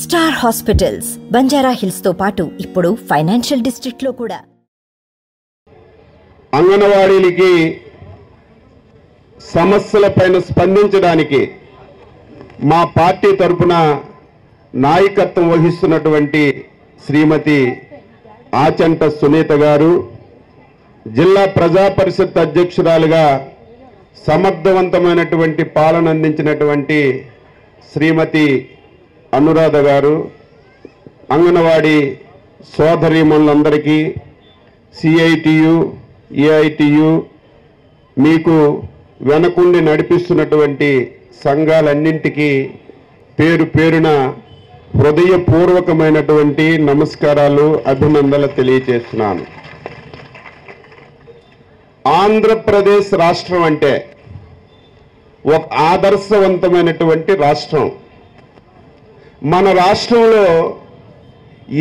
Star hospitals Banjara hills తో పాటు ఇప్పుడు ఫైనాన్షియల్ డిస్ట్రిక్ట్ లో కూడా అంగన్వాడీలకి సమస్యలపైన స్పందించడానికి మా పార్టీ తరపున నాయకత్వం వహిస్తున్నటువంటి శ్రీమతి ఆచంట సునీత గారు, జిల్లా ప్రజా పరిషత్ అధ్యక్షురాలుగా సమర్థవంతమైనటువంటి పాలన అందించినటువంటి శ్రీమతి అనురాధ గారు, అంగన్వాడీ సోదరీమణులందరికీ, సిఐటియు ఏఐటియు, మీకు వెనకుండి నడిపిస్తున్నటువంటి సంఘాలన్నింటికీ పేరు పేరున హృదయపూర్వకమైనటువంటి నమస్కారాలు, అభినందనలు తెలియజేస్తున్నాను. ఆంధ్రప్రదేశ్ రాష్ట్రం అంటే ఒక ఆదర్శవంతమైనటువంటి రాష్ట్రం. మన రాష్ట్రంలో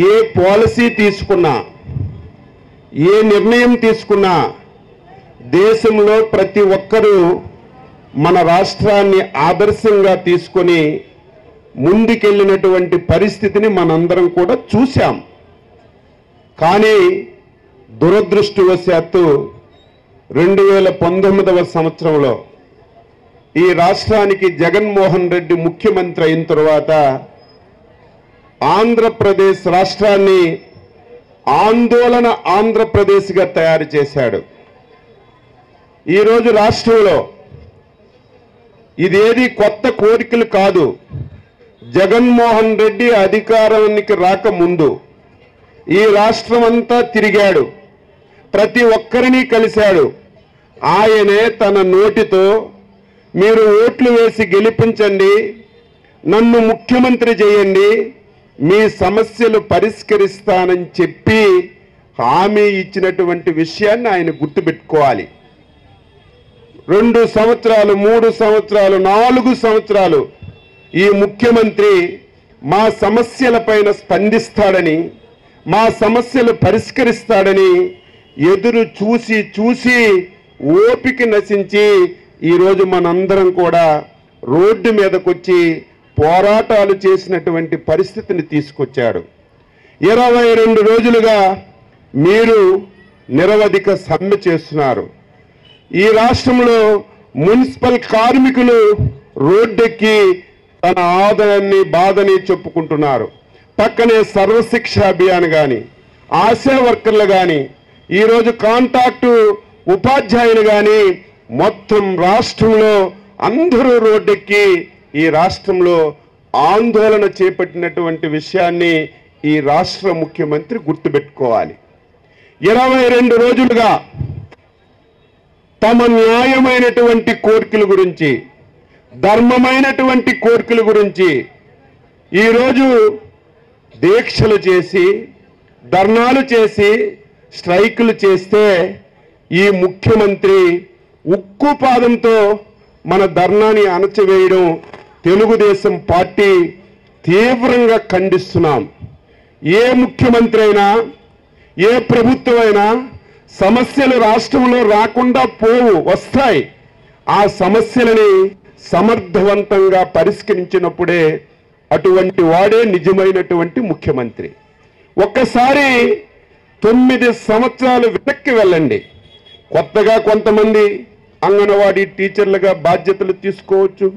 ఏ పాలసీ తీసుకున్నా, ఏ నిర్ణయం తీసుకున్నా దేశంలో ప్రతి ఒక్కరూ మన రాష్ట్రాన్ని ఆదర్శంగా తీసుకొని ముందుకెళ్ళినటువంటి పరిస్థితిని మనందరం కూడా చూశాం. కానీ దురదృష్టవశాత్తు 2019వ సంవత్సరంలో ఈ రాష్ట్రానికి జగన్మోహన్ రెడ్డి ముఖ్యమంత్రి అయిన తర్వాత ఆంధ్రప్రదేశ్ రాష్ట్రాన్ని ఆందోళన ఆంధ్రప్రదేశ్గా తయారు చేశాడు. ఈరోజు రాష్ట్రంలో ఇదేది కొత్త కోరికలు కాదు. జగన్మోహన్ రెడ్డి అధికారానికి రాకముందు ఈ రాష్ట్రం అంతా తిరిగాడు, ప్రతి ఒక్కరిని కలిశాడు. ఆయనే తన నోటితో మీరు ఓట్లు వేసి గెలిపించండి, నన్ను ముఖ్యమంత్రి చేయండి, మీ సమస్యలు పరిష్కరిస్తానని చెప్పి హామీ ఇచ్చినటువంటి విషయాన్ని ఆయన గుర్తుపెట్టుకోవాలి. 2 సంవత్సరాలు, 3 సంవత్సరాలు, 4 సంవత్సరాలు ఈ ముఖ్యమంత్రి మా సమస్యలపైన స్పందిస్తాడని, మా సమస్యలు పరిష్కరిస్తాడని ఎదురు చూసి చూసి ఓపిక నశించి ఈరోజు మనందరం కూడా రోడ్డు మీదకొచ్చి పోరాటాలు చేసినటువంటి పరిస్థితిని తీసుకొచ్చాడు. 22 రోజులుగా మీరు నిరవధిక సమ్మె చేస్తున్నారు. ఈ రాష్ట్రంలో మున్సిపల్ కార్మికులు రోడ్డెక్కి తన ఆదాయాన్ని బాధని చెప్పుకుంటున్నారు. పక్కనే సర్వశిక్ష అభియాన్ కానీ, ఆశా వర్కర్లు కానీ, ఈరోజు కాంట్రాక్టు ఉపాధ్యాయులు కానీ మొత్తం రాష్ట్రంలో అందరూ రోడ్డెక్కి ఈ రాష్ట్రంలో ఆందోళన చేపట్టినటువంటి విషయాన్ని ఈ రాష్ట్ర ముఖ్యమంత్రి గుర్తుపెట్టుకోవాలి. 22 రోజులుగా తమ న్యాయమైనటువంటి కోరికల గురించి, ధర్మమైనటువంటి కోరికల గురించి ఈరోజు దీక్షలు చేసి, ధర్నాలు చేసి, స్ట్రైకులు చేస్తే ఈ ముఖ్యమంత్రి ఉక్కు పాదంతో మన ధర్నాన్ని అణచివేయడం తెలుగుదేశం పార్టీ తీవ్రంగా ఖండిస్తున్నాం. ఏ ముఖ్యమంత్రి అయినా, ఏ ప్రభుత్వం అయినా సమస్యలు రాష్ట్రంలో రాకుండా వస్తాయి. ఆ సమస్యలని సమర్థవంతంగా పరిష్కరించినప్పుడే అటువంటి వాడే నిజమైనటువంటి ముఖ్యమంత్రి. ఒక్కసారి 9 సంవత్సరాలు వెనక్కి వెళ్ళండి. కొత్తగా కొంతమంది అంగన్వాడీ టీచర్లుగా బాధ్యతలు తీసుకోవచ్చు,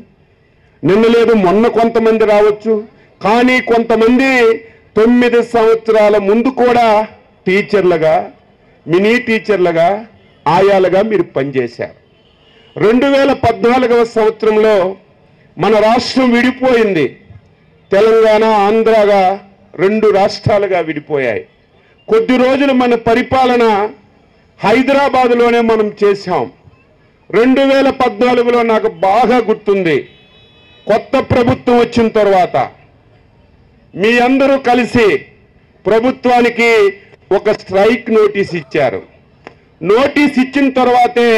నిన్న లేదు మొన్న కొంతమంది రావచ్చు. కానీ కొంతమంది 9 సంవత్సరాల ముందు కూడా టీచర్లుగా, మినీ టీచర్లుగా, ఆయాలుగా మీరు పనిచేశారు. 2014వ సంవత్సరంలో మన రాష్ట్రం విడిపోయింది. తెలంగాణ, ఆంధ్రగా 2 రాష్ట్రాలుగా విడిపోయాయి. కొద్ది రోజులు మన పరిపాలన హైదరాబాద్లోనే మనం చేశాం. 2014లో నాకు బాగా గుర్తుంది, కొత్త ప్రభుత్వం వచ్చిన తర్వాత మీ అందరూ కలిసి ప్రభుత్వానికి ఒక స్ట్రైక్ నోటీస్ ఇచ్చారు. నోటీస్ ఇచ్చిన తర్వాతే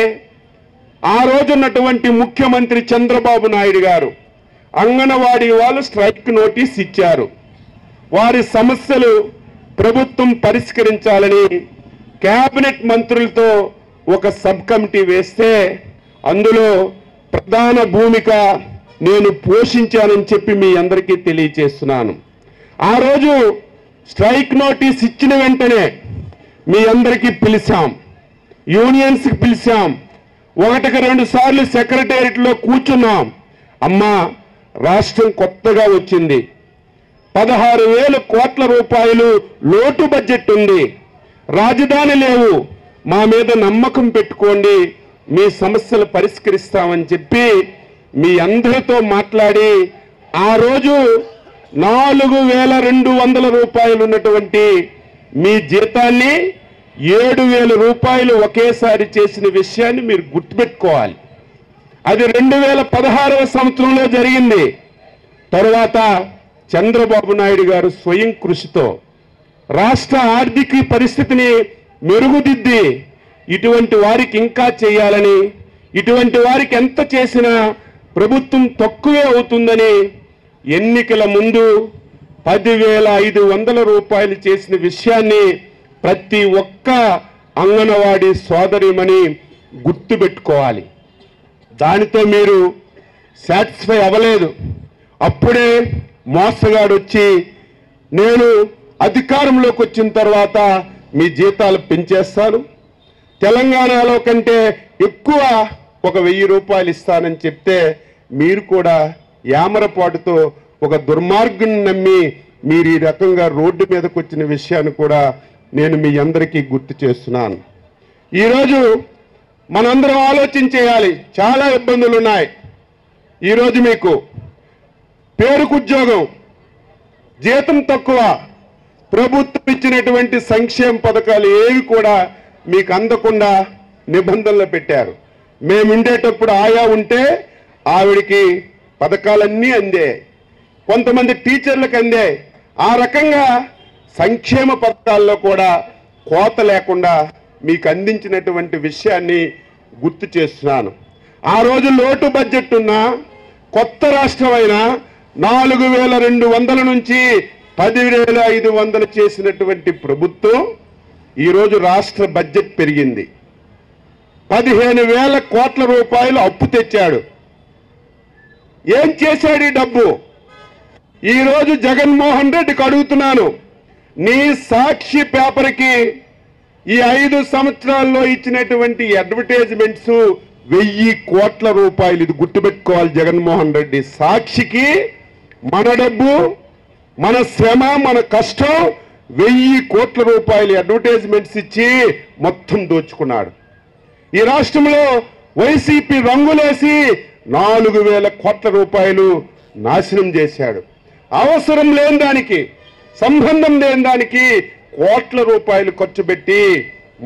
ఆ రోజున్నటువంటి ముఖ్యమంత్రి చంద్రబాబు నాయుడు గారు అంగన్వాడీ వాళ్ళు స్ట్రైక్ నోటీస్ ఇచ్చారు. వారి సమస్యలు ప్రభుత్వం పరిష్కరించాలని కేబినెట్ మంత్రులతో ఒక సబ్ కమిటీ వేస్తే అందులో ప్రధాన భూమిక నేను పోషించానని చెప్పి మీ అందరికీ తెలియజేస్తున్నాను. ఆ రోజు స్ట్రైక్ నోటీస్ ఇచ్చిన వెంటనే మీ అందరికీ పిలిచాం, యూనియన్స్కి పిలిచాం, 1-2 సార్లు సెక్రటేరియట్లో కూర్చున్నాం. అమ్మా, రాష్ట్రం కొత్తగా వచ్చింది, 16,000 కోట్ల రూపాయలు లోటు బడ్జెట్ ఉంది, రాజధాని లేవు, మా మీద నమ్మకం పెట్టుకోండి, మీ సమస్యలు పరిష్కరిస్తామని చెప్పి మీ అందరితో మాట్లాడి ఆ రోజు 4,200 రూపాయలు ఉన్నటువంటి మీ జీతాన్ని 7,000 రూపాయలు ఒకేసారి చేసిన విషయాన్ని మీరు గుర్తుపెట్టుకోవాలి. అది 2016వ సంవత్సరంలో జరిగింది. తరువాత చంద్రబాబు నాయుడు గారు స్వయం కృషితో రాష్ట్ర ఆర్థిక పరిస్థితిని మెరుగుదిద్ది ఇటువంటి వారికి ఇంకా చేయాలని, ఇటువంటి వారికి ఎంత చేసినా ప్రభుత్వం తక్కువే అవుతుందని ఎన్నికల ముందు 10,500 రూపాయలు చేసిన విషయాన్ని ప్రతి ఒక్క అంగన్వాడీ సోదరిమని గుర్తుపెట్టుకోవాలి. దానితో మీరు సాటిస్ఫై అవ్వలేదు. అప్పుడే మోసగాడు వచ్చి నేను అధికారంలోకి వచ్చిన తర్వాత మీ జీతాలు పెంచేస్తాను, తెలంగాణలో కంటే ఎక్కువ 1,000 రూపాయలు ఇస్తానని చెప్తే మీరు కూడా యామరపాటుతో ఒక దుర్మార్గుని నమ్మి మీరు ఈ రకంగా రోడ్డు మీదకి వచ్చిన విషయాన్ని కూడా నేను మీ అందరికీ గుర్తు చేస్తున్నాను. ఈరోజు మనందరం ఆలోచించేయాలి. చాలా ఇబ్బందులు ఉన్నాయి. ఈరోజు మీకు పేరుకు ఉద్యోగం, జీతం తక్కువ, ప్రభుత్వం ఇచ్చినటువంటి సంక్షేమ పథకాలు ఏవి కూడా మీకు అందకుండా నిబంధనలు పెట్టారు. మేము ఉండేటప్పుడు ఆయా ఉంటే ఆవిడికి పథకాలన్నీ అందాయి, కొంతమంది టీచర్లకు అందాయి. ఆ రకంగా సంక్షేమ పథకాల్లో కూడా కోత లేకుండా మీకు అందించినటువంటి విషయాన్ని గుర్తు చేస్తున్నాను. ఆ రోజు లోటు బడ్జెట్ ఉన్న కొత్త రాష్ట్రమైన 4,200 నుంచి 10,500 చేసినటువంటి ప్రభుత్వం ఈరోజు రాష్ట్ర బడ్జెట్ పెరిగింది. 15,000 కోట్ల రూపాయలు అప్పు తెచ్చాడు. ఏం చేశాడు ఈ డబ్బు? ఈరోజు జగన్మోహన్ రెడ్డికి అడుగుతున్నాను, నీ సాక్షి పేపర్కి ఈ 5 సంవత్సరాల్లో ఇచ్చినటువంటి అడ్వర్టైజ్మెంట్స్ 1,000 కోట్ల రూపాయలు. ఇది గుర్తుపెట్టుకోవాలి జగన్మోహన్ రెడ్డి. సాక్షికి మన డబ్బు, మన శ్రమ, మన కష్టం 1,000 కోట్ల రూపాయలు అడ్వర్టైజ్మెంట్స్ ఇచ్చి మొత్తం దోచుకున్నాడు. ఈ రాష్ట్రంలో వైసీపీ రంగులేసి 4,000 కోట్ల రూపాయలు నాశనం చేశాడు. అవసరం లేని దానికి, సంబంధం లేని దానికి కోట్ల రూపాయలు ఖర్చు పెట్టి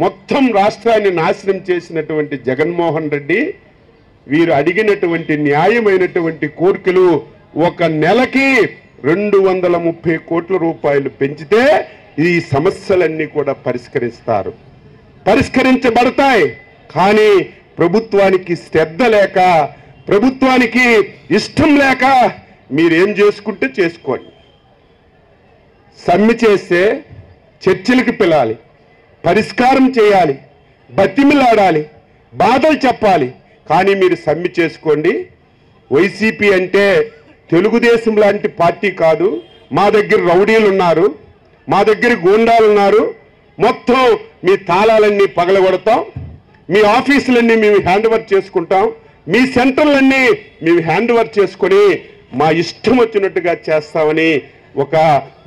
మొత్తం రాష్ట్రాన్ని నాశనం చేసినటువంటి జగన్మోహన్ రెడ్డి వీరు అడిగినటువంటి న్యాయమైనటువంటి కోరికలు ఒక నెలకి 230 కోట్ల రూపాయలు పెంచితే ఈ సమస్యలన్నీ కూడా పరిష్కరించబడతాయి. కానీ ప్రభుత్వానికి శ్రద్ధ లేక, ప్రభుత్వానికి ఇష్టం లేక మీరేం చేసుకుంటే చేసుకోండి. సమ్మె చేస్తే చర్చలకు పిలాలి, పరిష్కారం చేయాలి, బతిమిలాడాలి, బాధలు చెప్పాలి. కానీ మీరు సమ్మె చేసుకోండి. వైసీపీ అంటే తెలుగుదేశం లాంటి పార్టీ కాదు. మా దగ్గర రౌడీలు ఉన్నారు, మా దగ్గర గూండాలు ఉన్నారు, మొత్తం మీ తాళాలన్నీ పగలగొడతాం, మీ ఆఫీసులన్నీ మేము హ్యాండ్ ఓవర్ చేసుకుంటాం, మీ సెంటర్లన్నీ మేము హ్యాండ్ ఓవర్ చేసుకొని మా ఇష్టం వచ్చినట్టుగా చేస్తామని ఒక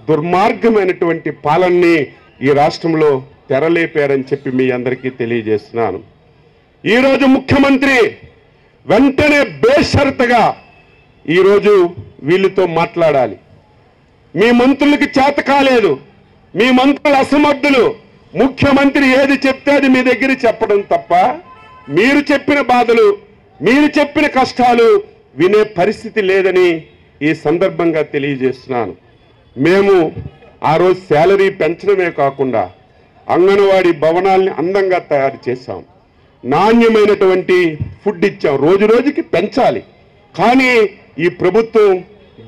దుర్మార్గమైనటువంటి పాలనని ఈ రాష్ట్రంలో తెరలేపారని చెప్పి మీ అందరికీ తెలియజేస్తున్నాను. ఈరోజు ముఖ్యమంత్రి వెంటనే బేషరతుగా ఈరోజు వీళ్ళతో మాట్లాడాలి. మీ మంత్రులకి చేత కాలేదు, మీ మంత్రులు అసమర్థులు. ముఖ్యమంత్రి ఏది చెప్తే అది మీ దగ్గర చెప్పడం తప్ప మీరు చెప్పిన బాధలు, మీరు చెప్పిన కష్టాలు వినే పరిస్థితి లేదని ఈ సందర్భంగా తెలియజేస్తున్నాను. మేము ఆ రోజు శాలరీ పెంచడమే కాకుండా అంగన్వాడీ భవనాల్ని అందంగా తయారు చేశాం, నాణ్యమైనటువంటి ఫుడ్ ఇచ్చాం. రోజు రోజుకి పెంచాలి, కానీ ఈ ప్రభుత్వం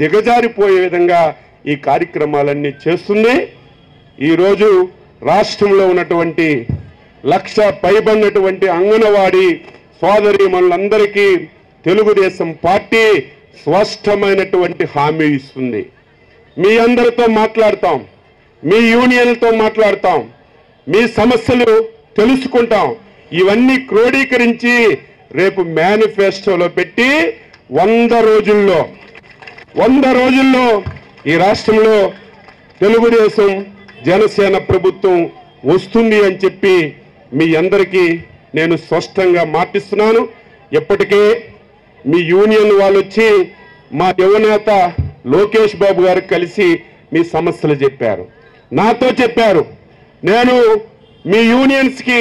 దిగజారిపోయే విధంగా ఈ కార్యక్రమాలన్నీ చేస్తుంది. ఈరోజు రాష్ట్రంలో ఉన్నటువంటి 1,00,000 పైబడినటువంటి అంగన్వాడీ మీ అందరితో మాట్లాడతాం, మీ యూనియన్లతో మాట్లాడతాం, మీ సమస్యలు తెలుసుకుంటాం. ఇవన్నీ క్రోడీకరించి రేపు మేనిఫెస్టోలో పెట్టి 100 రోజుల్లో ఈ రాష్ట్రంలో తెలుగుదేశం జనసేన ప్రభుత్వం వస్తుంది అని చెప్పి మీ అందరికీ నేను స్పష్టంగా మాటిస్తున్నాను. ఎప్పటికే మీ యూనియన్ వాళ్ళు వచ్చి మా యువనేత లోకేష్ బాబు గారు కలిసి మీ సమస్యలు చెప్పారు, నాతో చెప్పారు. నేను మీ యూనియన్స్కి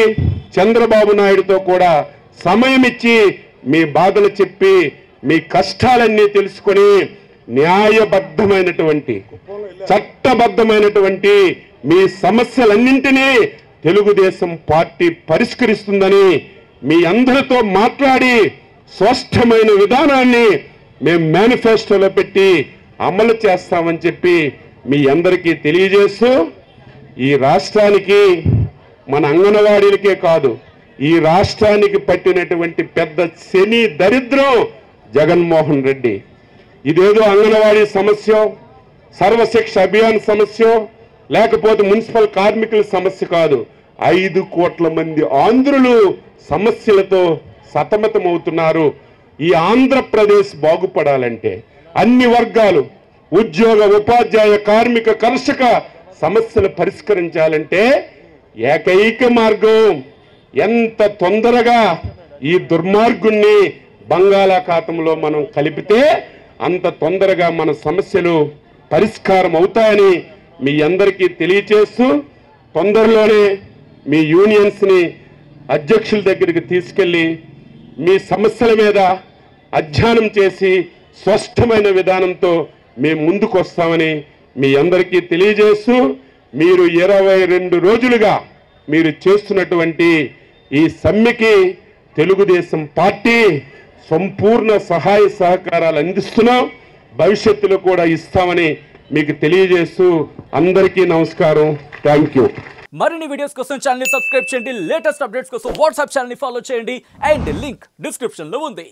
చంద్రబాబు నాయుడుతో కూడా సమయం ఇచ్చి మీ బాధలు చెప్పి మీ కష్టాలన్నీ తెలుసుకొని న్యాయబద్ధమైనటువంటి చట్టబద్ధమైనటువంటి మీ సమస్యలన్నింటినీ తెలుగుదేశం పార్టీ పరిష్కరిస్తుందని మీ అందరితో మాట్లాడి స్పష్టమైన విధానాన్ని మేము మేనిఫెస్టోలో పెట్టి అమలు చేస్తామని చెప్పి మీ అందరికీ తెలియజేస్తూ, ఈ రాష్ట్రానికి మన అంగన్వాడీలకే కాదు ఈ రాష్ట్రానికి పట్టినటువంటి పెద్ద శని దరిద్రం జగన్మోహన్ రెడ్డి. ఇదేదో అంగన్వాడీ సమస్య, సర్వశిక్ష అభియాన్ సమస్య, లేకపోతే మున్సిపల్ కార్మికుల సమస్య కాదు. 5 కోట్ల మంది ఆంధ్రులు సమస్యలతో సతమతమవుతున్నారు. ఈ ఆంధ్రప్రదేశ్ బాగుపడాలంటే అన్ని వర్గాలు ఉద్యోగ, ఉపాధ్యాయ, కార్మిక, కర్షక సమస్యలు పరిష్కరించాలంటే ఏకైక మార్గం ఎంత తొందరగా ఈ దుర్మార్గుణ్ణి బంగాళాఖాతంలో మనం కలిపితే అంత తొందరగా మన సమస్యలు పరిష్కారం అవుతాయని మీ అందరికీ తెలియచేస్తూ, తొందరలోనే మీ యూనియన్స్ని అధ్యక్షుల దగ్గరికి తీసుకెళ్ళి మీ సమస్యల మీద అధ్యయనం చేసి స్పష్టమైన విధానంతో మేము ముందుకు వస్తామని మీ అందరికీ తెలియజేస్తూ, మీరు 22 రోజులుగా మీరు చేస్తున్నటువంటి ఈ సమ్మెకి తెలుగుదేశం పార్టీ సంపూర్ణ సహాయ సహకారాలు అందిస్తున్నాం, భవిష్యత్తులో కూడా ఇస్తామని మీకు తెలియజేస్తూ అందరికీ నమస్కారం. Thank you. మరిన్ని వీడియోస్ కోసం ఛానల్ ని సబ్స్క్రైబ్ చేయండి, లేటెస్ట్ అప్డేట్స్ కోసం వాట్సాప్ ఛానల్ ని ఫాలో చేయండి అండ్ లింక్ డిస్క్రిప్షన్ లో ఉంది.